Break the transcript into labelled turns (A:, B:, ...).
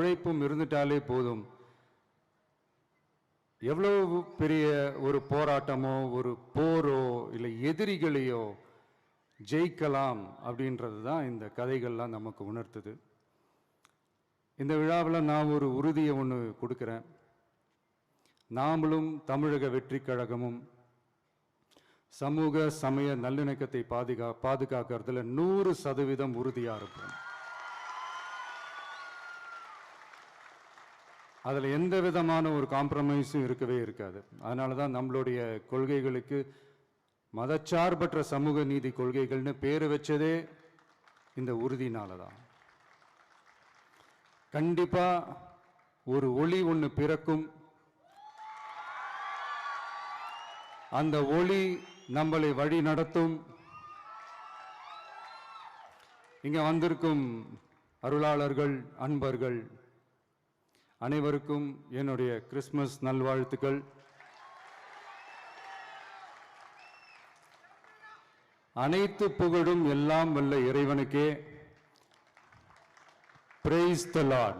A: உழைப்பும் இருந்துட்டாலே போதும். எவ்வளவு பெரிய ஒரு போராட்டமோ ஒரு போரோ இல்லை எதிரிகளையோ ஜெயிக்கலாம் அப்படின்றது தான் இந்த கதைகள்லாம் நமக்கு உணர்த்துது. இந்த விழாவில் நான் ஒரு உறுதியை ஒன்று கொடுக்குறேன். நாமளும் தமிழக வெற்றி கழகமும் சமூக சமய நல்லிணக்கத்தை பாதுகாக்கிறதுல 100% உறுதியாக இருப்போம். அதில் எந்த விதமான ஒரு காம்ப்ரமைஸும் இருக்கவே இருக்காது. அதனால தான் நம்மளுடைய கொள்கைகளுக்கு மதச்சார்பற்ற சமூக நீதி கொள்கைகள்னு பேர் வச்சதே இந்த உறுதினால தான். கண்டிப்பா ஒரு ஒளி ஒன்று பிறக்கும். அந்த ஒளி நம்மளை வழி நடத்தும். இங்க வந்திருக்கும் அருளாளர்கள், அன்பர்கள் அனைவருக்கும் என்னுடைய கிறிஸ்துமஸ் நல்வாழ்த்துக்கள். அனைத்து புகழும் எல்லாம் வல்ல இறைவனுக்கே. Praise the Lord.